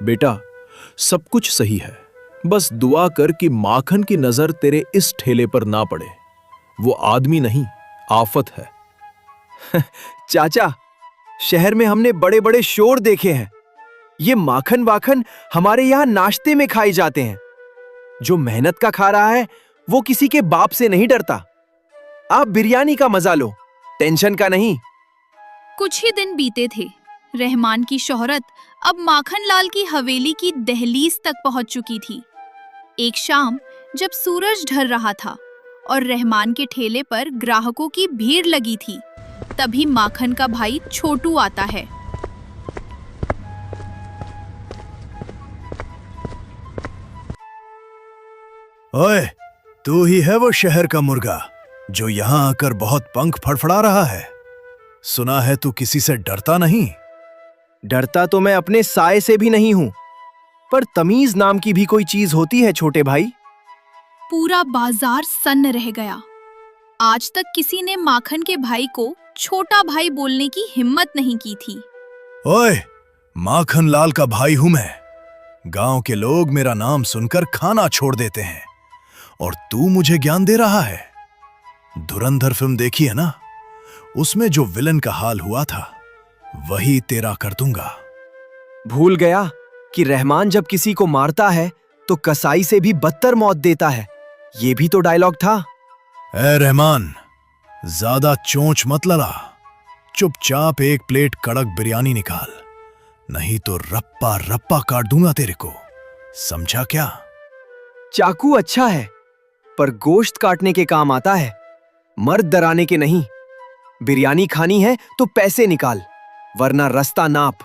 बेटा, सब कुछ सही है, बस दुआ कर कि माखन की नजर तेरे इस ठेले पर ना पड़े। वो आदमी नहीं, आफत है। चाचा, शहर में हमने बड़े बड़े शोर देखे हैं। ये माखन वाखन हमारे यहाँ नाश्ते में खाए जाते हैं। जो मेहनत का खा रहा है वो किसी के बाप से नहीं डरता। आप बिरयानी का मजा लो, टेंशन का नहीं। कुछ ही दिन बीते थे। रहमान की शोहरत अब माखन लाल की हवेली की दहलीज तक पहुंच चुकी थी। एक शाम जब सूरज ढल रहा था और रहमान के ठेले पर ग्राहकों की भीड़ लगी थी, तभी माखन का भाई छोटू आता है। ओए, तू ही है वो शहर का मुर्गा जो यहां आकर बहुत पंख फड़फड़ा रहा है। सुना है तू किसी से डरता नहीं। डरता तो मैं अपने साए से भी नहीं हूं, पर तमीज नाम की भी कोई चीज होती है छोटे भाई। पूरा बाजार सन्न रह गया। आज तक किसी ने माखन के भाई को छोटा भाई बोलने की हिम्मत नहीं की थी। ओए, माखन लाल का भाई हूं मैं। गांव के लोग मेरा नाम सुनकर खाना छोड़ देते हैं और तू मुझे ज्ञान दे रहा है। धुरंधर फिल्म देखी है ना? उसमें जो विलन का हाल हुआ था वही तेरा कर दूंगा। भूल गया कि रहमान जब किसी को मारता है तो कसाई से भी बदतर मौत देता है। ये भी तो डायलॉग था। ए रहमान, ज्यादा चोंच मत लड़ा। चुपचाप एक प्लेट कड़क बिरयानी निकाल, नहीं तो रप्पा रप्पा काट दूंगा तेरे को। समझा क्या? चाकू अच्छा है, पर गोश्त काटने के काम आता है, मर्द डराने के नहीं। बिरयानी खानी है तो पैसे निकाल, वरना रास्ता नाप।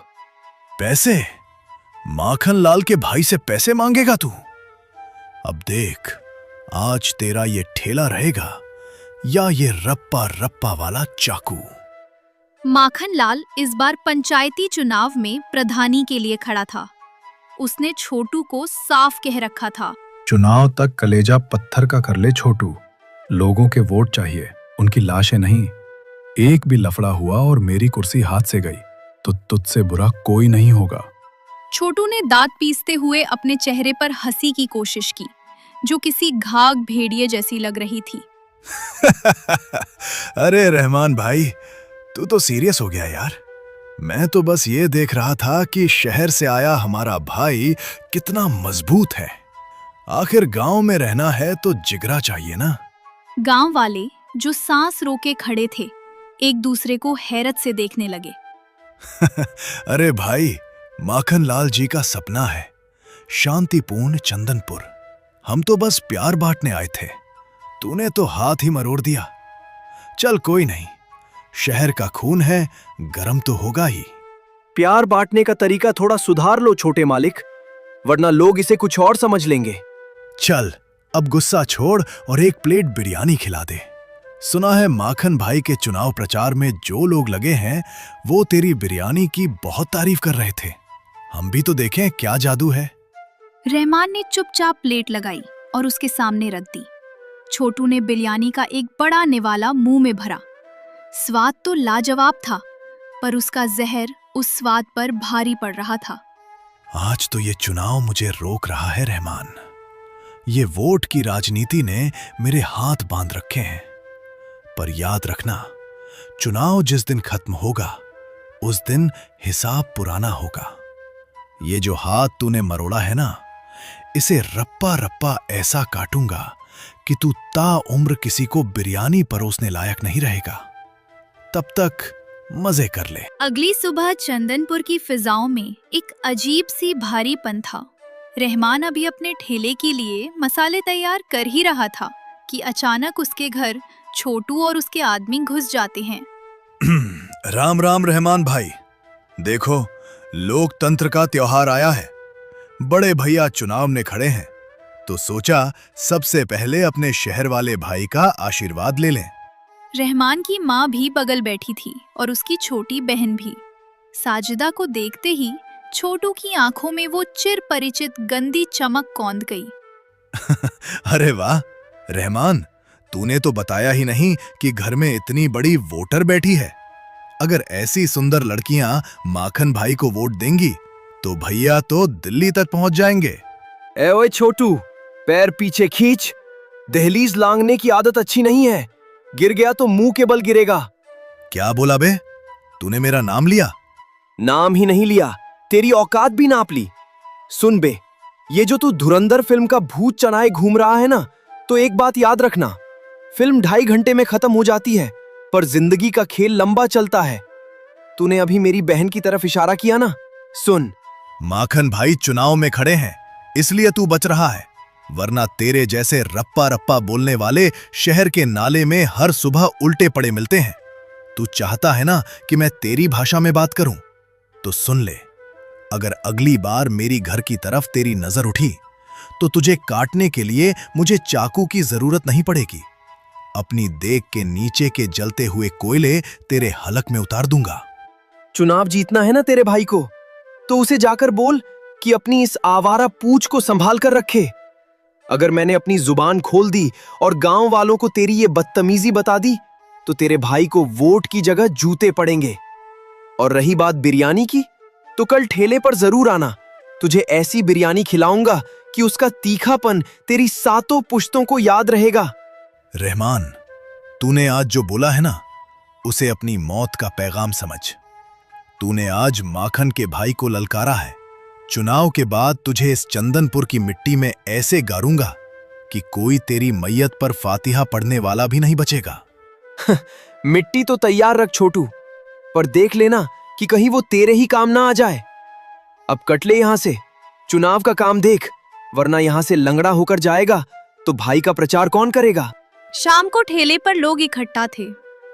पैसे? माखन लाल के भाई से पैसे मांगेगा तू? अब देख, आज तेरा ये ठेला रहेगा या ये रप्पा रप्पा वाला चाकू। माखन लाल इस बार पंचायती चुनाव में प्रधानी के लिए खड़ा था। उसने छोटू को साफ कह रखा था, चुनाव तक कलेजा पत्थर का कर ले छोटू। लोगों के वोट चाहिए, उनकी लाशें नहीं। एक भी लफड़ा हुआ और मेरी कुर्सी हाथ से गई तो तुझसे बुरा कोई नहीं होगा। छोटू ने दांत पीसते हुए अपने चेहरे पर हंसी की कोशिश की, जो किसी घाघ भेड़िए जैसी लग रही थी। अरे रहमान भाई, तू तो सीरियस हो गया यार। मैं तो बस ये देख रहा था कि शहर से आया हमारा भाई कितना मजबूत है। आखिर गांव में रहना है तो जिगरा चाहिए ना। गांव वाले, जो सांस रोके खड़े थे, एक दूसरे को हैरत से देखने लगे। अरे भाई, माखन लाल जी का सपना है शांतिपूर्ण चंदनपुर। हम तो बस प्यार बांटने आए थे, तूने तो हाथ ही मरोड़ दिया। चल कोई नहीं, शहर का खून है, गरम तो होगा ही। प्यार बांटने का तरीका थोड़ा सुधार लो छोटे मालिक, वरना लोग इसे कुछ और समझ लेंगे। चल, अब गुस्सा छोड़ और एक प्लेट बिरयानी खिला दे। सुना है माखन भाई के चुनाव प्रचार में जो लोग लगे हैं वो तेरी बिरयानी की बहुत तारीफ कर रहे थे। हम भी तो देखें क्या जादू है। रहमान ने चुपचाप प्लेट लगाई और उसके सामने रख दी। छोटू ने बिरयानी का एक बड़ा निवाला मुंह में भरा। स्वाद तो लाजवाब था, पर उसका जहर उस स्वाद पर भारी पड़ रहा था। आज तो ये चुनाव मुझे रोक रहा है रहमान। ये वोट की राजनीति ने मेरे हाथ बांध रखे हैं। पर याद रखना, चुनाव जिस दिन खत्म होगा उस दिन हिसाब पुराना होगा। ये जो हाथ तूने मरोड़ा है ना, इसे रप्पा रप्पा ऐसा काटूंगा कि तू ताउम्र किसी को बिरयानी परोसने लायक नहीं रहेगा। तब तक मजे कर ले। अगली सुबह चंदनपुर की फिजाओं में एक अजीब सी भारीपन था। रहमान अभी अपने ठेले के लिए मसाले तैयार कर ही रहा था कि अचानक उसके घर छोटू और उसके आदमी घुस जाते हैं। राम राम रहमान भाई, देखो लोकतंत्र का त्योहार आया है। बड़े भैया चुनाव में खड़े हैं, तो सोचा सबसे पहले अपने शहर वाले भाई का आशीर्वाद ले लें। रहमान की माँ भी बगल बैठी थी और उसकी छोटी बहन भी। साजिदा को देखते ही छोटू की आंखों में वो चिर परिचित गंदी चमक कौंध गई। अरे वाह रहमान, तूने तो बताया ही नहीं कि घर में इतनी बड़ी वोटर बैठी है। अगर ऐसी सुंदर लड़कियां माखन भाई को वोट देंगी तो भैया तो दिल्ली तक पहुंच जाएंगे। ए ओए छोटू, पैर पीछे खींच। दहलीज लांघने की आदत अच्छी नहीं है, गिर गया तो मुंह के बल गिरेगा। क्या बोला बे? तूने मेरा नाम लिया? नाम ही नहीं लिया, तेरी औकात भी नाप ली। सुन बे, ये जो तू धुरंधर फिल्म का भूत चढ़ाए घूम रहा है ना, तो एक बात याद रखना, फिल्म 2.5 घंटे में खत्म हो जाती है, पर जिंदगी का खेल लंबा चलता है। तूने अभी मेरी बहन की तरफ इशारा किया ना, सुन। माखन भाई चुनाव में खड़े हैं, इसलिए तू बच रहा है, वरना तेरे जैसे रप्पा रप्पा बोलने वाले शहर के नाले में हर सुबह उल्टे पड़े मिलते हैं। तू चाहता है ना कि मैं तेरी भाषा में बात करूं? तो सुन ले, अगर अगली बार मेरी घर की तरफ तेरी नजर उठी तो तुझे काटने के लिए मुझे चाकू की जरूरत नहीं पड़ेगी। अपनी देख के नीचे के जलते हुए कोयले तेरे हलक में उतार दूंगा। चुनाव जीतना है ना तेरे भाई को, तो उसे जाकर बोल कि अपनी इस आवारा पूंछ को संभाल कर रखे। अगर मैंने अपनी जुबान खोल दी और गांव वालों को तेरी ये बदतमीजी बता दी, तो तेरे भाई को वोट की जगह जूते पड़ेंगे। और रही बात बिरयानी की, तो कल ठेले पर जरूर आना, तुझे ऐसी बिरयानी खिलाऊंगा कि उसका तीखापन तेरी 7 पुश्तों को याद रहेगा। रहमान, तूने आज जो बोला है ना, उसे अपनी मौत का पैगाम समझ। तूने आज माखन के भाई को ललकारा है। चुनाव के बाद तुझे इस चंदनपुर की मिट्टी में ऐसे गारूंगा कि कोई तेरी मैयत पर फातिहा पढ़ने वाला भी नहीं बचेगा। मिट्टी तो तैयार रख छोटू, पर देख लेना कि कहीं वो तेरे ही काम ना आ जाए। अब कट ले यहां से, चुनाव का काम देख, वरना यहां से लंगड़ा होकर जाएगा तो भाई का प्रचार कौन करेगा। शाम को ठेले पर लोग इकट्ठा थे,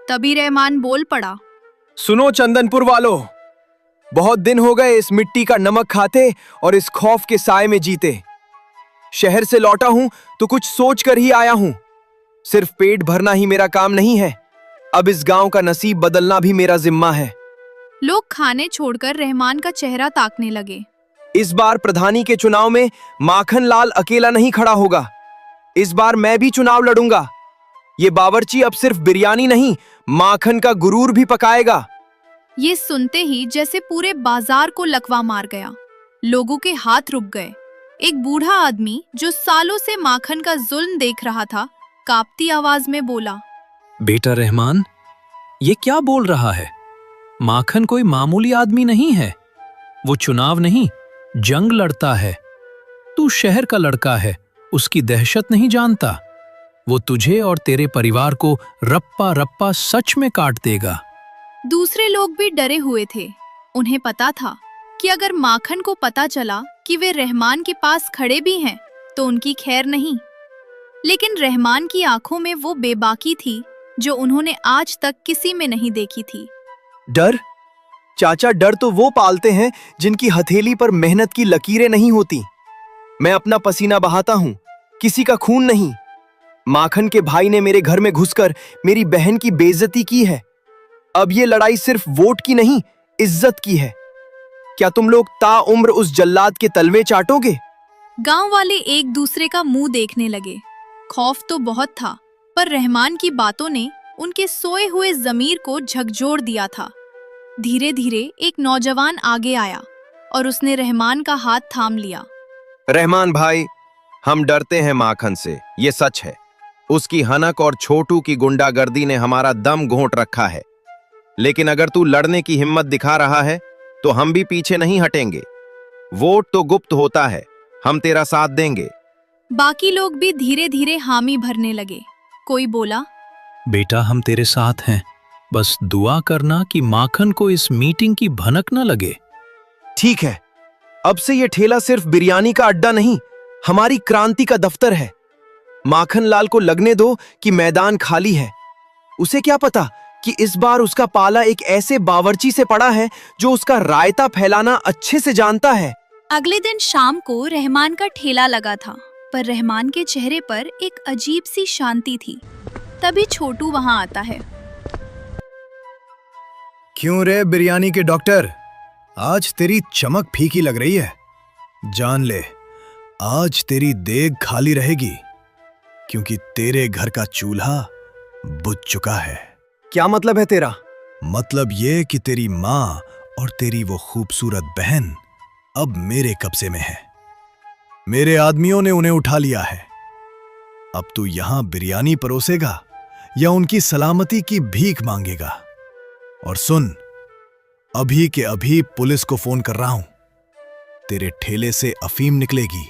तभी रहमान बोल पड़ा। सुनो चंदनपुर वालों, बहुत दिन हो गए इस मिट्टी का नमक खाते और इस खौफ के साए में जीते। शहर से लौटा हूं तो कुछ सोच कर ही आया हूं। सिर्फ पेट भरना ही मेरा काम नहीं है, अब इस गांव का नसीब बदलना भी मेरा जिम्मा है। लोग खाने छोड़कर रहमान का चेहरा ताकने लगे। इस बार प्रधानी के चुनाव में माखन लाल अकेला नहीं खड़ा होगा, इस बार मैं भी चुनाव लड़ूंगा। ये बावर्ची अब सिर्फ बिरयानी नहीं, माखन का गुरूर भी पकाएगा। ये सुनते ही जैसे पूरे बाजार को लकवा मार गया। लोगों के हाथ रुक गए। एक बूढ़ा आदमी जो सालों से माखन का जुल्म देख रहा था, कांपती आवाज में बोला, बेटा रहमान, ये क्या बोल रहा है? माखन कोई मामूली आदमी नहीं है, वो चुनाव नहीं जंग लड़ता है। तू शहर का लड़का है, उसकी दहशत नहीं जानता। वो तुझे और तेरे परिवार को रप्पा रप्पा सच में काट देगा। दूसरे लोग भी डरे हुए थे। उन्हें पता था कि अगर माखन को पता चला कि वे रहमान के पास खड़े भी हैं, तो उनकी खैर नहीं। लेकिन रहमान की आंखों में वो बेबाकी थी जो उन्होंने आज तक किसी में नहीं देखी थी। डर? चाचा, डर तो वो पालते हैं जिनकी हथेली पर मेहनत की लकीरें नहीं होती। मैं अपना पसीना बहाता हूं, किसी का खून नहीं। माखन के भाई ने मेरे घर में घुसकर मेरी बहन की बेइज्जती की है। अब ये लड़ाई सिर्फ वोट की नहीं, इज्जत की है। क्या तुम लोग ताउम्र उस जल्लाद के तलवे चाटोगे? गांव वाले एक दूसरे का मुंह देखने लगे। खौफ तो बहुत था, पर रहमान की बातों ने उनके सोए हुए जमीर को झकझोर दिया था। धीरे धीरे एक नौजवान आगे आया और उसने रहमान का हाथ थाम लिया। रहमान भाई, हम डरते हैं माखन से, ये सच है। उसकी हनक और छोटू की गुंडागर्दी ने हमारा दम घोंट रखा है। लेकिन अगर तू लड़ने की हिम्मत दिखा रहा है तो हम भी पीछे नहीं हटेंगे। वोट तो गुप्त होता है, हम तेरा साथ देंगे। बाकी लोग भी धीरे धीरे हामी भरने लगे। कोई बोला, बेटा हम तेरे साथ हैं, बस दुआ करना कि माखन को इस मीटिंग की भनक न लगे। ठीक है, अब से ये ठेला सिर्फ बिरयानी का अड्डा नहीं, हमारी क्रांति का दफ्तर है। माखन लाल को लगने दो कि मैदान खाली है। उसे क्या पता कि इस बार उसका पाला एक ऐसे बावर्ची से पड़ा है जो उसका रायता फैलाना अच्छे से जानता है। अगले दिन शाम को रहमान का ठेला लगा था, पर रहमान के चेहरे पर एक अजीब सी शांति थी। तभी छोटू वहां आता है। क्यों रे बिरयानी के डॉक्टर, आज तेरी चमक फीकी लग रही है। जान ले, आज तेरी देग खाली रहेगी, क्योंकि तेरे घर का चूल्हा बुझ चुका है। क्या मतलब है तेरा? मतलब ये कि तेरी माँ और तेरी वो खूबसूरत बहन अब मेरे कब्जे में है। मेरे आदमियों ने उन्हें उठा लिया है। अब तू यहां बिरयानी परोसेगा या उनकी सलामती की भीख मांगेगा? और सुन, अभी के अभी पुलिस को फोन कर रहा हूं। तेरे ठेले से अफीम निकलेगी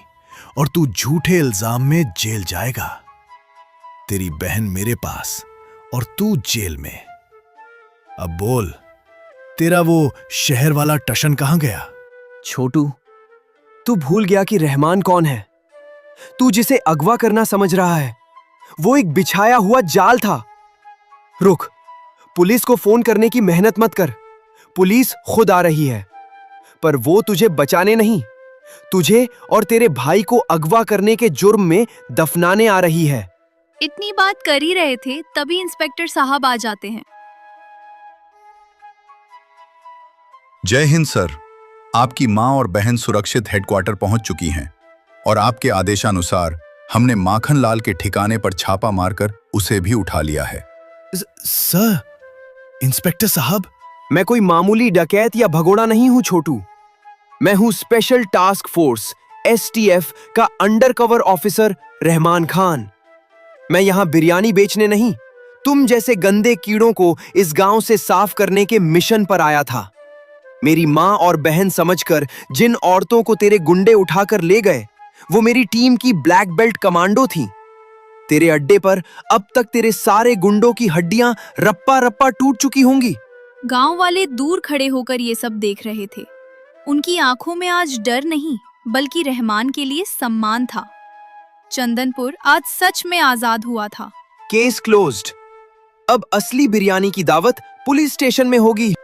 और तू झूठे इल्जाम में जेल जाएगा। तेरी बहन मेरे पास और तू जेल में। अब बोल, तेरा वो शहर वाला टशन कहां गया? छोटू, तू भूल गया कि रहमान कौन है? तू जिसे अगवा करना समझ रहा है, वो एक बिछाया हुआ जाल था। रुक, पुलिस को फोन करने की मेहनत मत कर। पुलिस खुद आ रही है, पर वो तुझे बचाने नहीं, तुझे और तेरे भाई को अगवा करने के जुर्म में दफनाने आ रही है। इतनी बात कर ही रहे थे, तभी इंस्पेक्टर साहब आ जाते हैं। जय हिंद सर। आपकी मां और बहन सुरक्षित हेडक्वार्टर पहुंच चुकी हैं और आपके आदेशानुसार हमने माखन लाल के ठिकाने पर छापा मारकर उसे भी उठा लिया है। सर, इंस्पेक्टर साहब। मैं कोई मामूली डकैत या भगोड़ा नहीं हूं छोटू। मैं हूं स्पेशल टास्क फोर्स STF का अंडरकवर ऑफिसर रहमान खान। मैं यहां बिरयानी बेचने नहीं, तुम जैसे गंदे कीड़ों को इस गांव से साफ करने के मिशन पर आया था। मेरी मां और बहन समझकर जिन औरतों को तेरे गुंडे उठाकर ले गए, वो मेरी टीम की ब्लैक बेल्ट कमांडो थीं। तेरे अड्डे पर अब तक तेरे सारे गुंडों की हड्डियां रप्पा रप्पा टूट चुकी होंगी। गांव वाले दूर खड़े होकर ये सब देख रहे थे। उनकी आंखों में आज डर नहीं, बल्कि रहमान के लिए सम्मान था। चंदनपुर आज सच में आजाद हुआ था। Case closed. अब असली बिरयानी की दावत पुलिस स्टेशन में होगी।